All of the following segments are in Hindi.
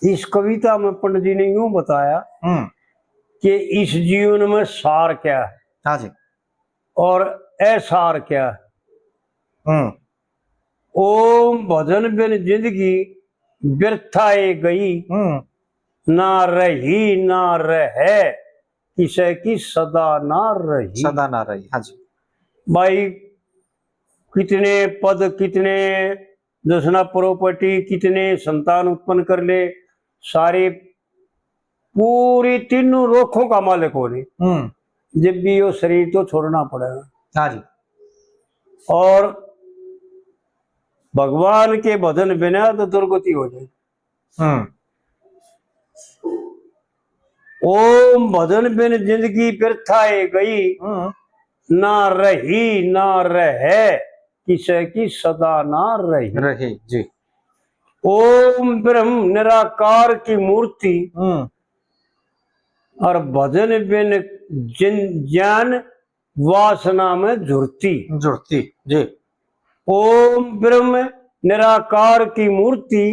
इस कविता में पंडित जी ने यूं बताया कि इस जीवन में सार क्या है, हाँ जी, और असार क्या है। ओम भजन बिन जिंदगी व्यर्थाए गई, ना रही ना रहे किसे की सदा ना रही। सदा ना रही, हाँ जी। भाई कितने पद, कितने दसना प्रॉपर्टी, कितने संतान उत्पन्न कर ले, सारे पूरी तीनों रोखों का मालिक होने, जब भी वो शरीर तो छोड़ना पड़ेगा। हाँ जी। और भगवान के भजन बिना तो दुर्गति हो जाए। ओम भजन बिन जिंदगी व्यर्थाए गई, ना रही ना रहे किसे की सदा ना रही जी। ओम ब्रह्म निराकार की मूर्ति, और भजन बिन ज्ञान वासना में जुड़ती जी। ओम ब्रह्म निराकार की मूर्ति,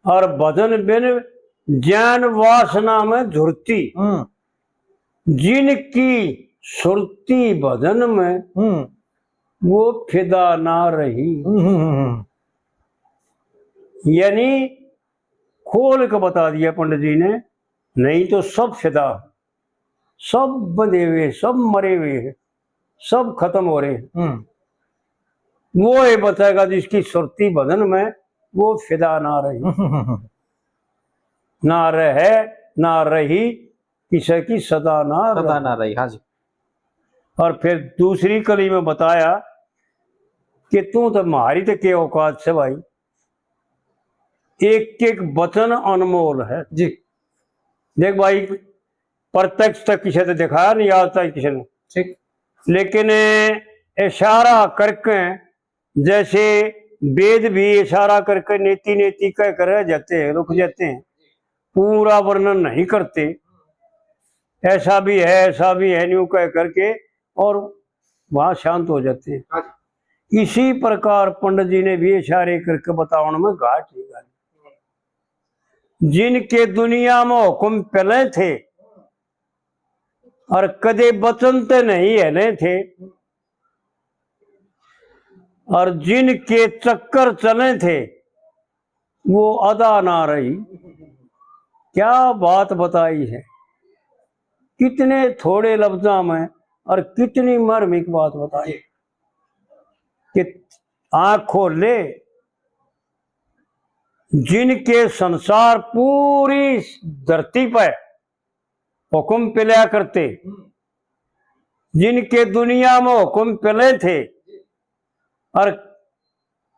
और भजन बिन ज्ञान वासना में झुरती, जिनकी सुरती भजन में वो फिदा ना रही। यानी खोल के बता दिया पंडित जी ने, नहीं तो सब फिदा, सब बंधे हुए, सब मरे हुए, सब खत्म हो रहे। वो ये बताएगा जिसकी सुरती भजन में वो फिदा ना रही, ना रहे ना रही किसी की सदा ना रही। हाँ जी। और फिर दूसरी कली में बताया कि तू तो मारी तो के औकात से भाई, एक एक वचन अनमोल है जी। देख भाई, प्रत्यक्ष तक किसी ने दिखाया नहीं आज तक किसी ने, ठीक, लेकिन इशारा करके, जैसे वेद भी इशारा करके नेति नेति कह कर जाते हैं, रुक जाते हैं, पूरा वर्णन नहीं करते, ऐसा भी है ऐसा भी है न्यू कह करके, और वहां शांत हो जाते हैं। इसी प्रकार पंडित जी ने भी इशारे करके बतावन में घाट निकाली। जिनके दुनिया में हुक्म पहले थे और कदे वचन ते नहीं हले थे, और जिनके चक्कर चले थे वो अदा ना रही। क्या बात बताई है, कितने थोड़े लफ्जा में और कितनी मर्मिक बात बताई कि आंख खोल ले। जिनके संसार पूरी धरती पर हुक्म पिलाया करते, जिनके दुनिया में हुक्म पिले थे और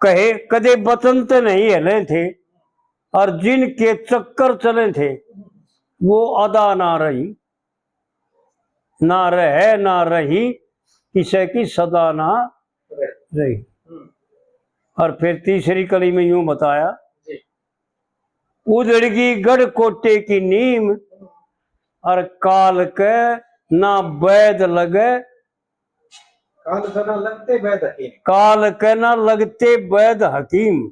कहे कदे वचन तो नहीं हले थे, और जिनके चक्कर चले थे वो अदा ना रही, ना रहे ना रही किसी की सदा ना रही। और फिर तीसरी कली में यूं बताया, उजड़गी गढ़ कोटे की नीम, और काल के ना वैद लगे, काल के ना लगते वैद हकीम, काल के ना लगते वैद हकीम,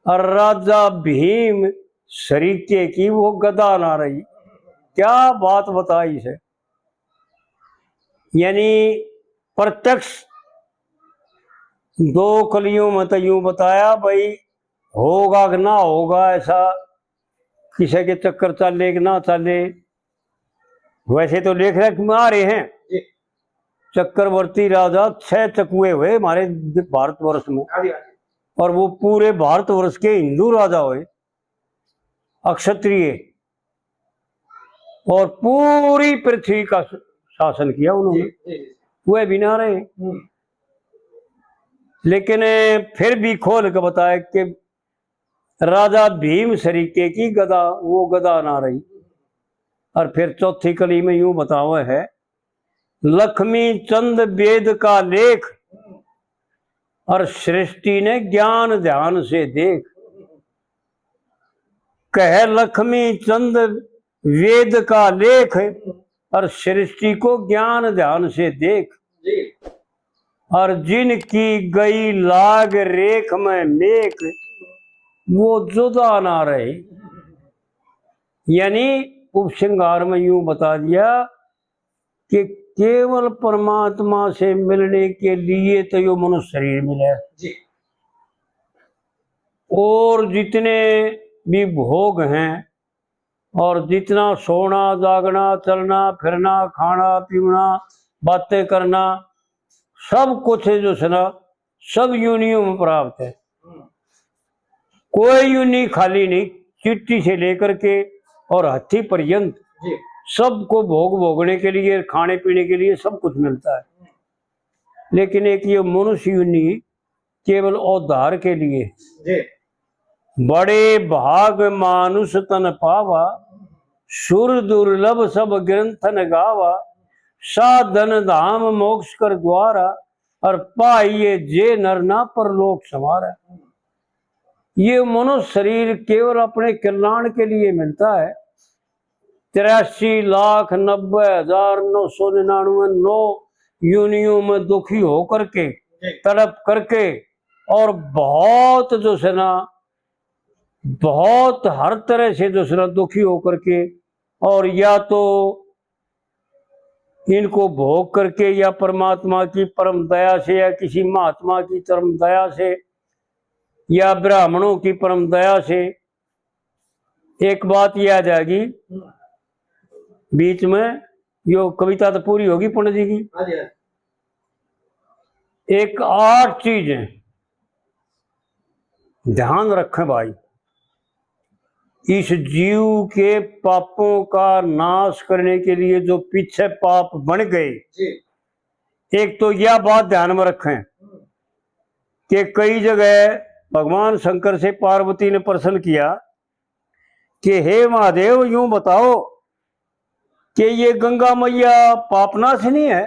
और राजा भीम शरीके की वो गदा ना रही। क्या बात बताई है, यानी प्रत्यक्ष दो कलियों में तो यूं बताया भाई, होगा कि ना होगा, ऐसा किसी के चक्कर चले कि ना चले। वैसे तो लेख लेख में आ रहे हैं, चक्रवर्ती राजा 6 चकुए हुए हमारे भारतवर्ष में, और वो पूरे भारतवर्ष के हिंदू राजा हुए, अक्षत्रिय, और पूरी पृथ्वी का शासन किया उन्होंने, वह बिना रहे। लेकिन फिर भी खोल के बताया कि राजा भीम शरीके की गदा, वो गदा ना रही। और फिर चौथी कली में यूं बतावा है, लक्ष्मी चंद वेद का लेख, और सृष्टि ने ज्ञान ध्यान से देख। कह लक्ष्मी चंद वेद का लेख, और सृष्टि को ज्ञान ध्यान से देख। और जिनकी गई लाग रेख में मेख, वो जुदा ना रहे। यानी उपसंहार में यूं बता दिया कि केवल परमात्मा से मिलने के लिए तो यो मनुष्य शरीर मिला जी। और जितने भी भोग हैं और जितना सोना जागना चलना फिरना खाना पीना बातें करना सब कुछ है जो सुना सब यूनियों में प्राप्त है। कोई यूनि खाली नहीं, चिट्ठी से लेकर के और हथी पर्यंत जी। सबको भोग भोगने के लिए खाने पीने के लिए सब कुछ मिलता है। लेकिन एक ये मनुष्य यूनि केवल उद्धार के लिए। जी। बड़े भाग मानुष तन पावा सुर दुर्लभ सब ग्रंथन गावा साधन धाम मोक्ष कर द्वारा और पाइये जे नर ना परलोक समारा। ये मनुष्य शरीर केवल अपने कल्याण के लिए मिलता है। 83,90,999 यूनियों में दुखी होकर के तड़प करके और बहुत जो है ना बहुत हर तरह से जो है ना दुखी होकर के और या तो इनको भोग करके या परमात्मा की परम दया से या किसी महात्मा की परम दया से या ब्राह्मणों की परम दया से। एक बात ये आ जाएगी बीच में, यो कविता तो पूरी होगी पंडित जी की। एक 8 चीजें ध्यान रखें भाई, इस जीव के पापों का नाश करने के लिए जो पीछे पाप बन गए। एक तो यह बात ध्यान में रखें कि कई जगह भगवान शंकर से पार्वती ने प्रश्न किया कि हे महादेव यूं बताओ कि ये गंगा मैया पापनाशिनी है।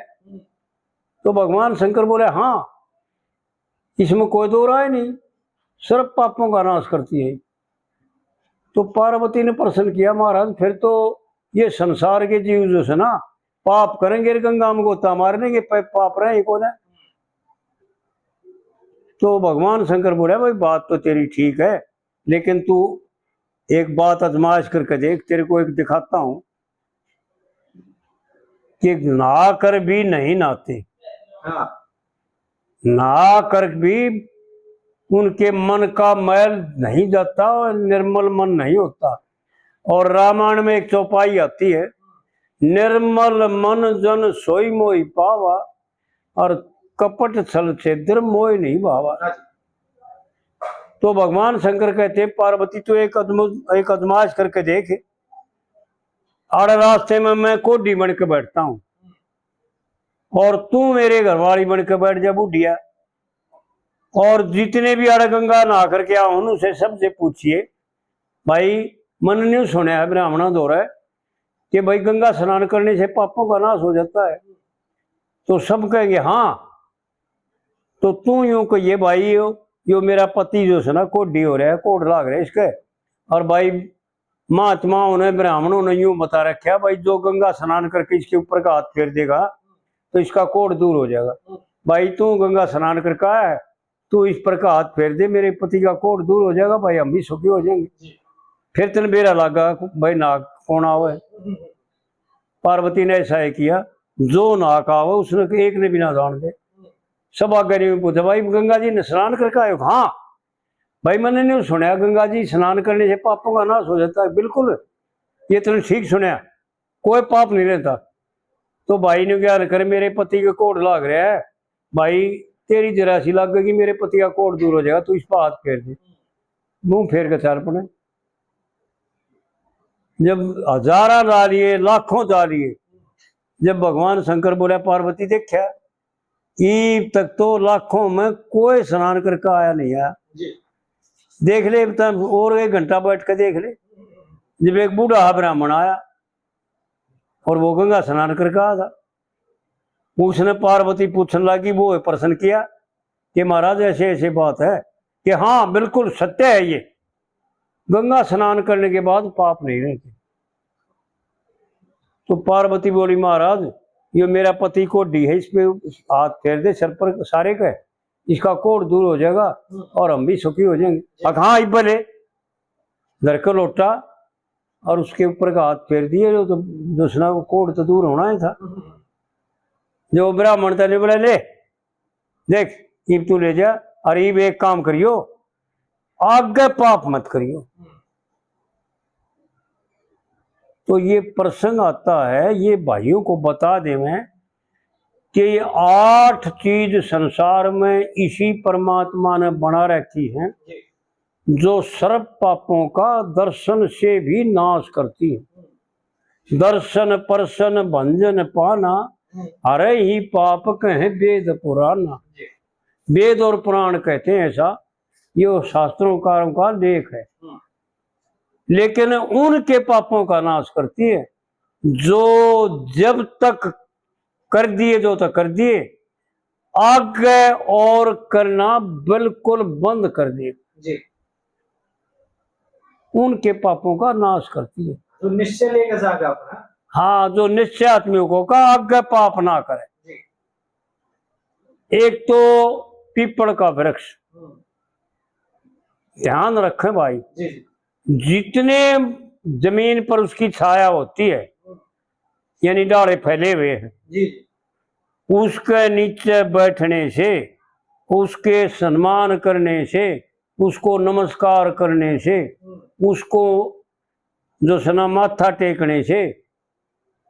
तो भगवान शंकर बोले हाँ, इसमें कोई दो राय नहीं, सिर्फ पापों का नाश करती है। तो पार्वती ने प्रश्न किया महाराज फिर तो ये संसार के जीव जो है ना पाप करेंगे गंगा में गोता मार देंगे, पाप रहे कौन है। तो भगवान शंकर बोले भाई बात तो तेरी ठीक है, लेकिन तू एक बात आजमाइश करके देख, तेरे को एक दिखाता हूं कि नहा कर भी नहीं नहाते। हाँ। नहा कर भी उनके मन का मैल नहीं जाता और निर्मल मन नहीं होता। और रामायण में एक चौपाई आती है, निर्मल मन जन सोई मोई पावा और कपट छल छिद्र मोय नहीं भावा। तो भगवान शंकर कहते पार्वती तो एक अजमाइश करके देख, आड़े रास्ते में मैं कोडी बन के बैठता हूं और तू मेरे घरवाली बन के बैठ जा बुढ़िया, और जितने भी आड़े गंगा नहा करके आओ उनसे सबसे पूछिए भाई मन नहीं सुना ब्राह्मणा दो रहा है कि भाई गंगा स्नान करने से पापों का नाश हो जाता है। तो सब कहेंगे हाँ। तो तू यूं कहिए भाई यो मेरा पति जो है ना कोडी हो रहा है, कोड लाग रहा है इसके, और भाई महात्माओं ने ब्राह्मणों ने यूं बता रखा भाई जो गंगा स्नान करके इसके ऊपर का हाथ फेर देगा तो इसका कोड दूर हो जाएगा। भाई तू गंगा स्नान करके आया है, तू इस पर का हाथ फेर दे, मेरे पति का कोड दूर हो जाएगा, भाई हम भी सुखी हो जाएंगे। फिर तेन बेरा लगा भाई नाक कौन आवे। पार्वती ने ऐसा ही किया, जो नाक आवे उसने एक ने भी ना जान दे। सब आगे नहीं पूछा भाई गंगा जी ने स्नान करके आयो। हाँ भाई मैंने नहीं सुना गंगा जी स्नान करने से पापों का नाश हो जाता है। बिल्कुल ये तुमने ठीक सुना, कोई पाप नहीं रहता। तो भाई ने क्या करे, मेरे पति का कोड लाग रहा है, भाई तेरी जरा सी लग गई, मेरे पति का कोड दूर हो जाएगा, तू इस पर हाथ फेर दे। मुंह फेर के चार पड़े। जब हजारा डालिए लाखों डालिए, जब भगवान शंकर बोले पार्वती देखा ईब तक तो लाखों में कोई स्नान करके आया नहीं है, देख ले और 1 घंटा बैठ कर देख ले। जब एक बूढ़ा ब्राह्मण आया और वो गंगा स्नान करके आया था, उसने पार्वती पूछने लगी, वो प्रश्न किया कि महाराज ऐसे ऐसे बात है कि हाँ बिल्कुल सत्य है, ये गंगा स्नान करने के बाद पाप नहीं रहते। तो पार्वती बोली महाराज ये मेरा पति कोडी है, इस पे हाथ फेर दे सर पर सारे का, इसका कोड दूर हो जाएगा और हम भी सुखी हो जाएंगे। हाँ भले धर के लोटा और उसके ऊपर का हाथ फेर दिए, जो तो दूसरा को कोड तो दूर होना ही था। जो ब्राह्मण था ने बोला, ले देख इब तू ले जा, और इब एक काम करियो, आगे पाप मत करियो। तो ये प्रसंग आता है, ये भाइयों को बता दे मैं कि ये 8 चीज संसार में इसी परमात्मा ने बना रखी है, जो सर्व पापों का दर्शन से भी नाश करती है। दर्शन परसन भंजन पाना, हरे ही पाप कहे वेद पुराना। वेद और पुराण कहते हैं ऐसा, ये शास्त्रों का लेख है। लेकिन उनके पापों का नाश करती है जो जब तक कर दिए, जो तक कर दिए, आगे और करना बिल्कुल बंद कर दिए, उनके पापों का नाश करती है। तो निश्चय लेकर जागा अपना। हाँ, जो निश्चय आत्मियों का आगे पाप ना करे। एक तो पीपल का वृक्ष, ध्यान रखें भाई, जितने जमीन पर उसकी छाया होती है, यानी डाले फैले हुए हैं, उसके नीचे बैठने से, उसके सम्मान करने से, उसको नमस्कार करने से, उसको जो सना माथा टेकने से,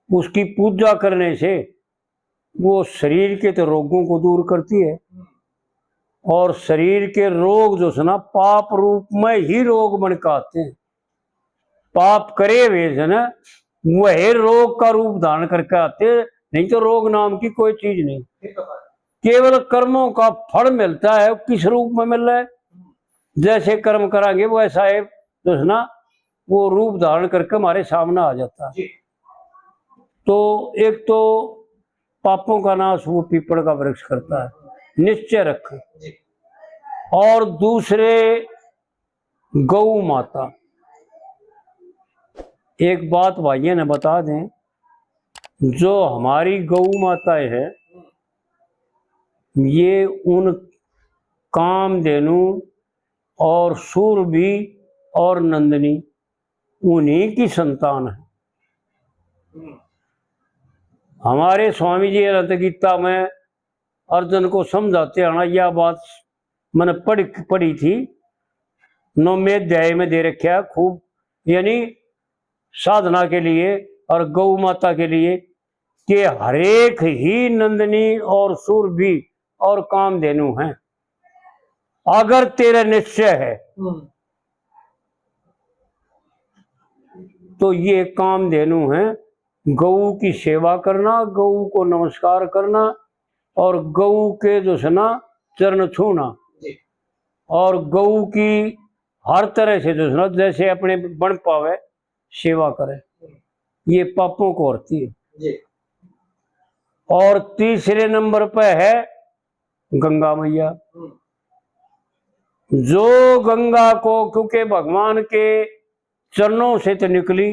उसकी पूजा करने से, वो शरीर के तो रोगों को दूर करती है। और शरीर के रोग जो है ना, पाप रूप में ही रोग बन के आते हैं। पाप करे हुए है ना, वह रोग का रूप धारण करके आते हैं, नहीं तो रोग नाम की कोई चीज नहीं। केवल कर्मों का फल मिलता है। किस रूप में मिल रहा है? जैसे कर्म करांगे वो ऐसा है जो है ना, वो रूप धारण करके हमारे सामने आ जाता है। तो एक तो पापों का नाश वो पीपल का वृक्ष करता है, निश्चय रखें। और दूसरे गौ माता, एक बात भाइयों ने बता दें, जो हमारी गौ माताएं है, ये उन कामधेनु और सूरभि और नंदिनी उन्हीं की संतान है। हमारे स्वामी जी अनंत गीता में अर्जुन को समझाते आना, यह बात मैंने पढ़ी थी, 9वें अध्याय में दे रखा है खूब, यानी साधना के लिए और गौ माता के लिए, कि हरेक ही नंदिनी और सूरभि और कामधेनु हैं। अगर तेरा निश्चय है तो ये कामधेनु हैं। गऊ की सेवा करना, गऊ को नमस्कार करना, और गऊ के जो है ना चरण छूना, और गऊ की हर तरह से जो है ना जैसे अपने बन पावे सेवा करे, ये पापों को हरती है। और तीसरे नंबर पे है गंगा मैया, जो गंगा को, क्योंकि भगवान के चरणों से तो निकली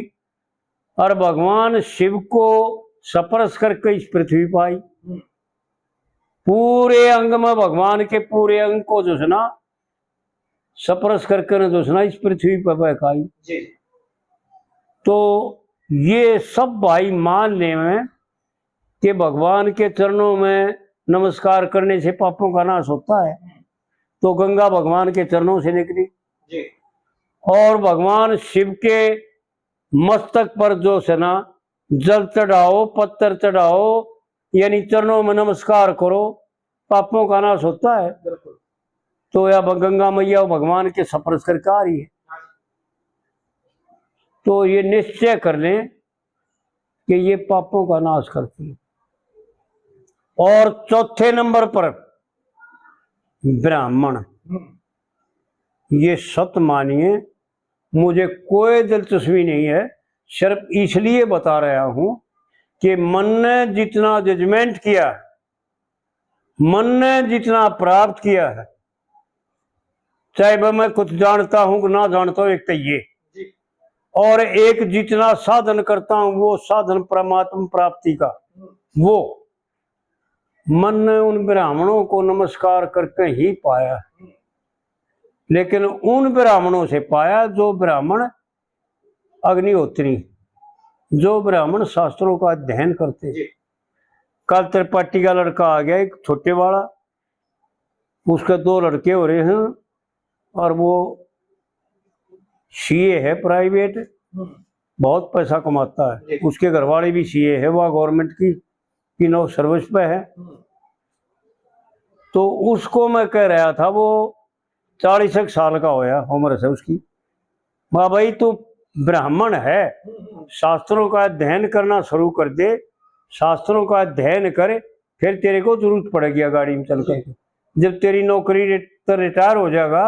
और भगवान शिव को स्पर्श करके इस पृथ्वी पर आई, पूरे अंग में भगवान के पूरे अंग को जो है ना स्पर्श करके जो है ना इस पृथ्वी पर बहकाई। तो ये सब भाई मान ले में कि भगवान के चरणों में नमस्कार करने से पापों का नाश होता है। तो गंगा भगवान के चरणों से निकली और भगवान शिव के मस्तक पर जो है ना जल चढ़ाओ, पत्थर चढ़ाओ, यानी चरणों में नमस्कार करो, पापों का नाश होता है। तो यह गंगा मैया भगवान के स्पर्श करके आ रही है। तो ये निश्चय कर लें कि ये पापों का नाश करती है। और चौथे नंबर पर ब्राह्मण, ये सत मानिए, मुझे कोई दिलचस्पी नहीं है, सिर्फ इसलिए बता रहा हूं कि मन ने जितना जजमेंट किया है, मन ने जितना प्राप्त किया है, चाहे वह मैं कुछ जानता हूं कि ना जानता हूं, एक तो ये, और एक जितना साधन करता हूं वो साधन परमात्मा प्राप्ति का, वो मन ने उन ब्राह्मणों को नमस्कार करके ही पाया। लेकिन उन ब्राह्मणों से पाया जो ब्राह्मण अग्निहोत्री, जो ब्राह्मण शास्त्रों का अध्ययन करते। जी। कल त्रिपाठी का लड़का आ गया, एक छोटे वाला, उसके 2 लड़के हो रहे हैं और वो सीए है प्राइवेट, बहुत पैसा कमाता है। उसके घर वाले भी सीए है, वह गवर्नमेंट की नो सर्विस पे है। तो उसको मैं कह रहा था, वो 40 साल का होया उम्र से उसकी, माँ भाई तू ब्राह्मण है, शास्त्रों का अध्ययन करना शुरू कर दे, शास्त्रों का अध्ययन कर, फिर तेरे को जरूरत पड़ेगी गाड़ी में चल करके, जब तेरी नौकरी रिटायर हो जाएगा,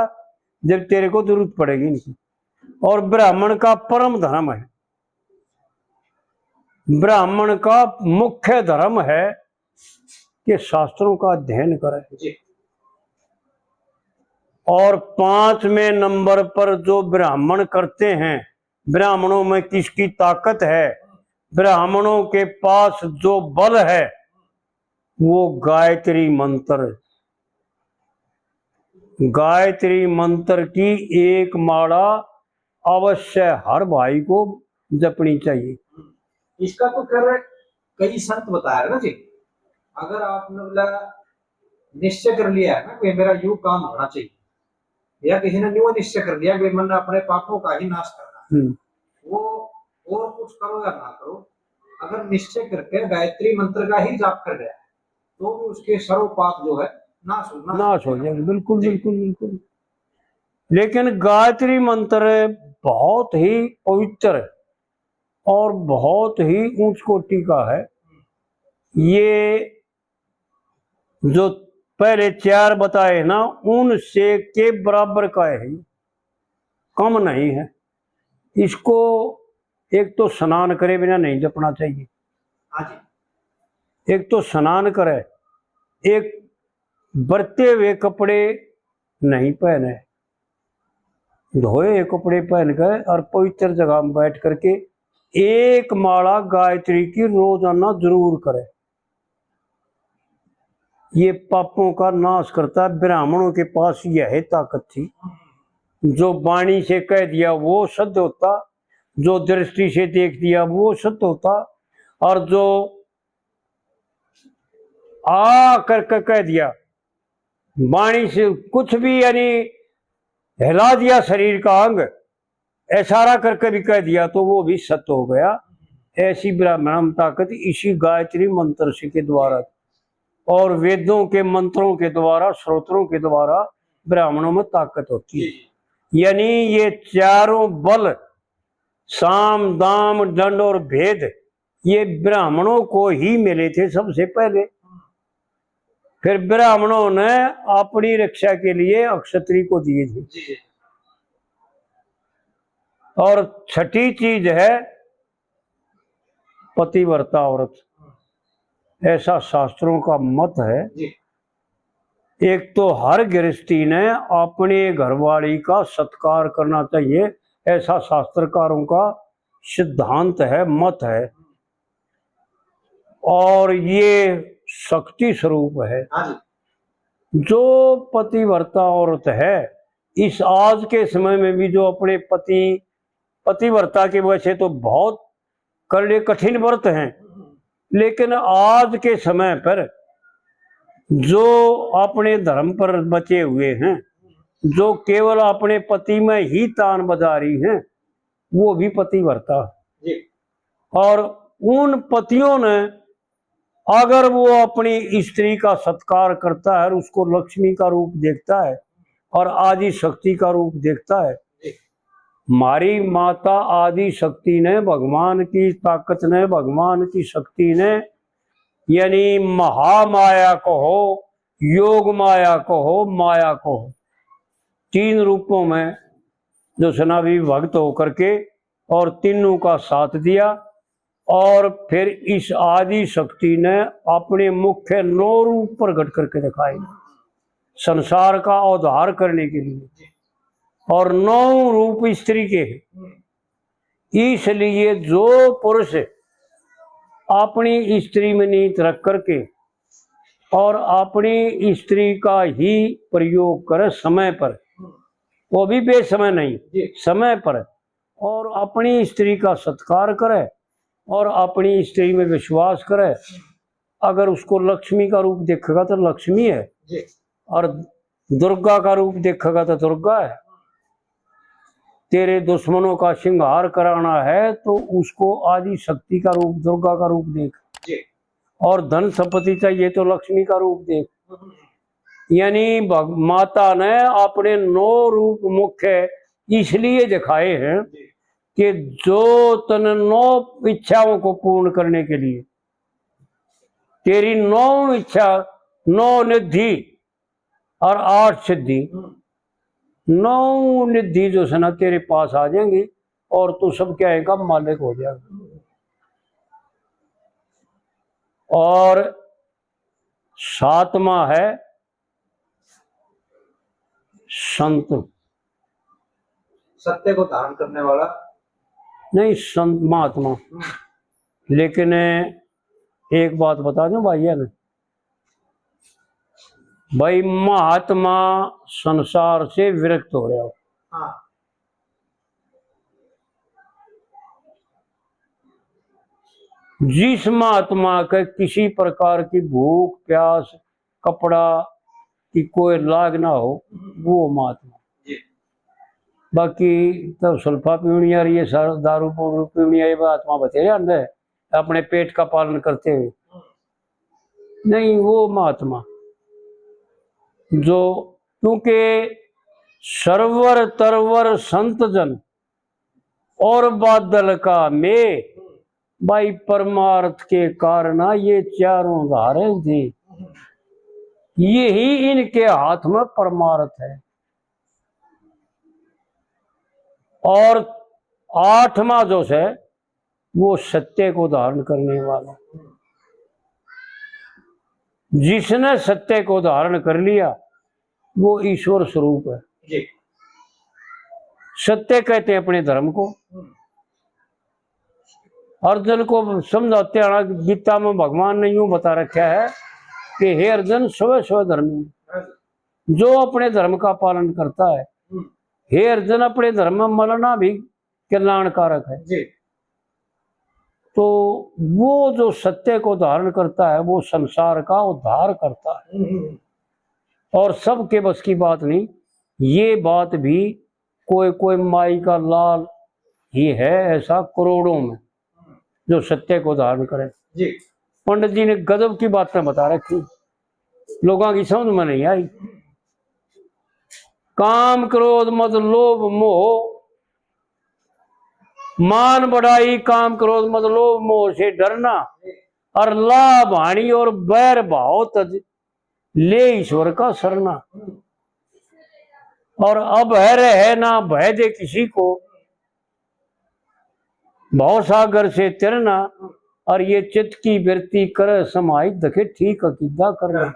जब तेरे को जरूरत पड़ेगी इनकी। और ब्राह्मण का परम धर्म है, ब्राह्मण का मुख्य धर्म है कि शास्त्रों का अध्ययन करे। और 5वें नंबर पर जो ब्राह्मण करते हैं, ब्राह्मणों में किसकी ताकत है, ब्राह्मणों के पास जो बल है वो गायत्री मंत्र। गायत्री मंत्र की एक माला अवश्य हर भाई को जपनी चाहिए। इसका तो कर कई संत बताया ना जी, अगर आपने बोला निश्चय कर लिया है ना कि मेरा यूं काम होना चाहिए, या किसी ने यूं निश्चय कर लिया कि मैंने अपने पापों का ही नाश करना है, वो और कुछ करो या ना करो, अगर निश्चय करके गायत्री मंत्र का ही जाप कर गया तो भी उसके सर्व पाप जो है नाश हो जाएंगे। बिल्कुल बिल्कुल बिल्कुल। लेकिन गायत्री मंत्र बहुत ही पवित्र और बहुत ही उच्च कोटि का है। ये जो पहले 4 बताए ना, उनसे के बराबर का है, कम नहीं है। इसको एक तो स्नान करे बिना नहीं जपना चाहिए। एक तो स्नान करे, एक बरते हुए कपड़े नहीं पहने, धोए हुए कपड़े पहनकर और पवित्र जगह में बैठ करके एक माला गायत्री की रोजाना जरूर करे। ये पापों का नाश करता है। ब्राह्मणों के पास यह ताकत थी, जो वाणी से कह दिया वो सत्य होता, जो दृष्टि से देख दिया वो सत्य होता, और जो आ करके कह दिया वाणी से कुछ भी, यानी हिला दिया शरीर का अंग, इशारा करके भी कह दिया तो वो भी सत्य हो गया। ऐसी ब्राह्मण ताकत इसी गायत्री मंत्र से के द्वारा और वेदों के मंत्रों के द्वारा, श्रोत्रों के द्वारा ब्राह्मणों में ताकत होती है। यानी ये चारों बल, साम दाम दंड और भेद, ये ब्राह्मणों को ही मिले थे सबसे पहले। फिर ब्राह्मणों ने अपनी रक्षा के लिए अक्षत्री को दिए थे। और छठी चीज है पतिव्रता औरत, ऐसा शास्त्रों का मत है। एक तो हर गृहस्थी ने अपने घरवाली का सत्कार करना चाहिए, ऐसा शास्त्रकारों का सिद्धांत है, मत है। और ये शक्ति स्वरूप है। जो पतिव्रता औरत है, इस आज के समय में भी जो अपने पतिव्रता के वजह तो बहुत करने कठिन व्रत हैं, लेकिन आज के समय पर जो अपने धर्म पर बचे हुए हैं, जो केवल अपने पति में ही तान बजा रही हैं, वो भी पतिव्रता। और उन पतियों ने अगर वो अपनी स्त्री का सत्कार करता है और उसको लक्ष्मी का रूप देखता है और आदि शक्ति का रूप देखता है, हमारी माता आदि शक्ति ने, भगवान की ताकत ने, भगवान की शक्ति ने, यानी महामाया को हो, योग माया को हो, माया को हो, 3 रूपों में जो सनावी भक्त होकर के और तीनों का साथ दिया। और फिर इस आदि शक्ति ने अपने मुख्य 9 रूप प्रकट करके दिखाए संसार का उद्धार करने के लिए, और 9 रूप स्त्री के हैं। इसलिए जो पुरुष अपनी स्त्री में नीत रख करके और अपनी स्त्री का ही प्रयोग करे समय पर, वो भी बेसमय नहीं, जी समय पर, और अपनी स्त्री का सत्कार करे और अपनी स्त्री में विश्वास करे। अगर उसको लक्ष्मी का रूप देखेगा तो लक्ष्मी है, जी और दुर्गा का रूप देखेगा तो दुर्गा है। तेरे दुश्मनों का श्रृंगार कराना है तो उसको आदि शक्ति का रूप, दुर्गा का रूप देख। जी और धन संपत्ति चाहिए तो लक्ष्मी का रूप देख। यानी माता ने अपने 9 रूप मुख्य इसलिए दिखाए हैं जी कि जो तन 9 इच्छाओं को पूर्ण करने के लिए, तेरी 9 इच्छा, 9 निधि और 8 सिद्धि, 9 निधि जो है ना तेरे पास आ जाएंगी और तू सब क्या है का मालिक हो जाएगा। और 7वां है संत, सत्य को धारण करने वाला, नहीं संत महात्मा। लेकिन एक बात बता दूं भैया ने, भाई महात्मा संसार से विरक्त हो रहा हो, हाँ जिस महात्मा के किसी प्रकार की भूख प्यास कपड़ा की कोई लाग ना हो, वो महात्मा। जी बाकी तो सुल्फा पीवनी और ये सर दारू पीवनी ये महात्मा बतेरे अंदर अपने पेट का पालन करते हुए, नहीं वो महात्मा जो, क्योंकि सरवर तरवर संत जन और बादल का में, भाई परमार्थ के कारण ये चारों धारे थी, यही इनके हाथ में परमार्थ है। और 8वां जो है वो सत्य को धारण करने वाला, जिसने सत्य को धारण कर लिया वो ईश्वर स्वरूप है। जी सत्य कहते हैं अपने धर्म को। अर्जुन को समझाते आना, गीता में भगवान ने यूं बता रखा है कि हे अर्जुन स्व स्व धर्मी, जो अपने धर्म का पालन करता है, हे अर्जुन अपने धर्म में मरना भी कल्याणकारक है। जी तो वो जो सत्य को धारण करता है वो संसार का उद्धार करता है, और सबके बस की बात नहीं। ये बात भी कोई कोई माई का लाल ही है, ऐसा करोड़ों में जो सत्य को धारण करे। जी पंडित जी ने गजब की बातें बता रखी, लोगों की समझ में नहीं आई। काम क्रोध मद लोभ मोह, मान बढ़ाई काम क्रोध मद लोभ मोह से डरना, और लाभ हानि और बैर भाव तज ले ईश्वर का शरणा। और अब है रहे ना भय दे किसी को, भव सागर से तिरना, और ये चित्त की वृत्ति कर समाई दखे ठीक अकीदा करना।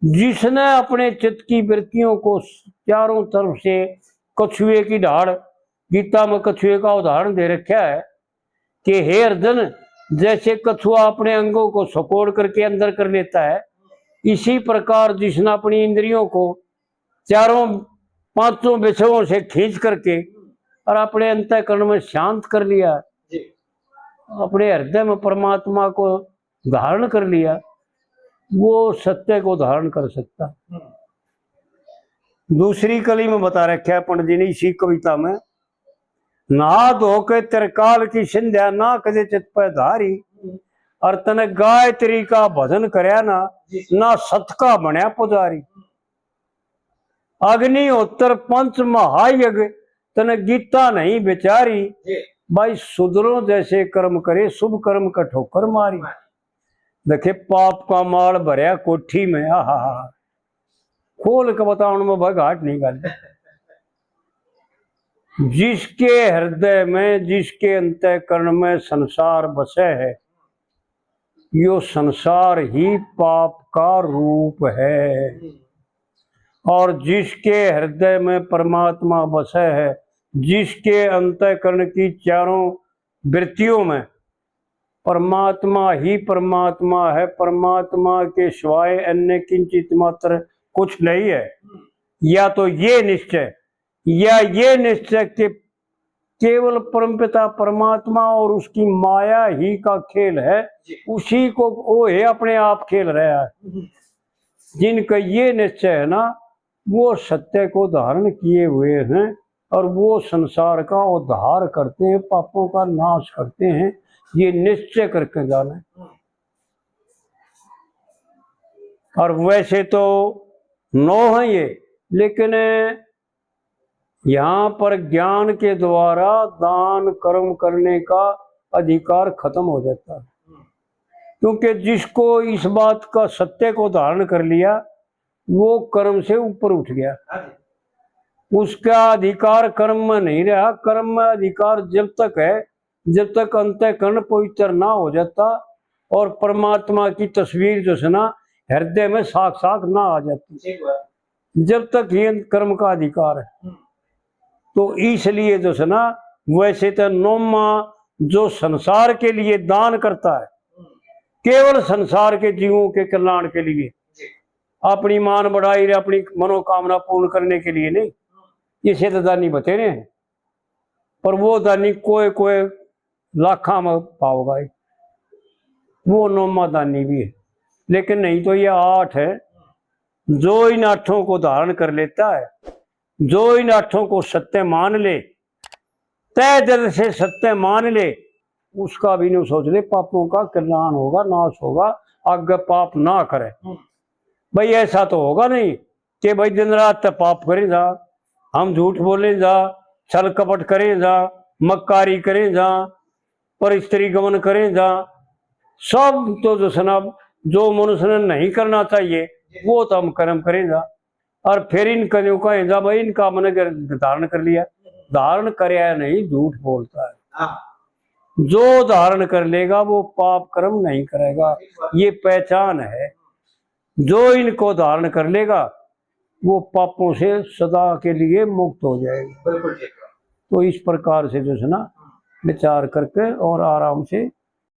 जिसने अपने चित्त की वृत्तियों को चारों तरफ से कछुए की ढाड़, गीता में कछुए का उदाहरण दे रखा है कि हे अर्जुन, जैसे कछुआ अपने अंगों को सकोड़ करके अंदर कर लेता है, इसी प्रकार जिसने अपनी इंद्रियों को चारों पांचों विषयों से खींच करके और अपने अंतःकरण में शांत कर लिया, अपने हृदय में परमात्मा को धारण कर लिया, वो सत्य को धारण कर सकता। दूसरी कली में बता रखा है पंडित जी ने इसी कविता में, नहा धो के त्रिकाल की संध्या ना कदे चित पर धारी, और तने गायत्री का भजन करया ना सत का बनया पुजारी। अग्निहोत्र पंच महायज्ञ तने गीता नहीं बेचारी, भाई सुधरो जैसे कर्म करे शुभ कर्म का ठोकर मारी। देखे पाप का माल भरया कोठी में, आहा खोल के बताओ में भाई घाट नहीं गाली। जिसके हृदय में जिसके अंतःकरण में संसार बसे है, यो संसार ही पाप का रूप है। और जिसके हृदय में परमात्मा बसे है, जिसके अंतःकरण की चारों वृत्तियों में परमात्मा ही परमात्मा है, परमात्मा के सिवाय अन्य किंचित मात्र कुछ नहीं है, या तो ये निश्चय या ये निश्चय के केवल परमपिता परमात्मा और उसकी माया ही का खेल है, उसी को वो है अपने आप खेल रहा है। जिनका ये निश्चय है ना, वो सत्य को धारण किए हुए हैं और वो संसार का उद्धार करते हैं, पापों का नाश करते हैं, ये निश्चय करके जाना है। और वैसे तो 9 है ये, लेकिन यहाँ पर ज्ञान के द्वारा दान कर्म करने का अधिकार खत्म हो जाता है, क्योंकि जिसको इस बात का सत्य को धारण कर लिया वो कर्म से ऊपर उठ गया। उसका अधिकार कर्म में नहीं रहा। कर्म में अधिकार जब तक है जब तक अंतःकरण पवित्र ना हो जाता और परमात्मा की तस्वीर जो है ना हृदय में साक्षात ना आ जाती, जब तक ये कर्म का अधिकार है। तो इसलिए जो है ना, वैसे तो 9वां जो संसार के लिए दान करता है, केवल संसार के जीवों के कल्याण के लिए, अपनी मान बढ़ाई रे अपनी मनोकामना पूर्ण करने के लिए नहीं, ये से तो दानी बतेरे हैं। पर वो दानी कोई कोई लाखा में पाओगा, वो 9वां दानी भी है। लेकिन नहीं तो ये 8 है। जो इन 8 को धारण कर लेता है, जो इन 8 को सत्य मान ले, तय दिल से सत्य मान ले, उसका भी नहीं सोच ले पापों का कल्याण होगा, नाश होगा, आगे पाप ना करे। भाई ऐसा तो होगा नहीं कि भाई दिन रात तक पाप करें जा, हम झूठ बोले जा, छल कपट करें जा, मक्कारी करें जा, पर स्त्री गमन करें जा, सब तो जो सनाब जो मनुष्य ने नहीं करना चाहिए वो तो हम कर्म करें जा। और फिर इन कर्यों का जा भाई इनका मैंने धारण कर लिया, धारण करया नहीं, झूठ बोलता है। जो धारण कर लेगा वो पाप कर्म नहीं करेगा, ये पहचान है। जो इनको धारण कर लेगा वो पापों से सदा के लिए मुक्त हो जाएगा। तो इस प्रकार से जो है ना विचार करके और आराम से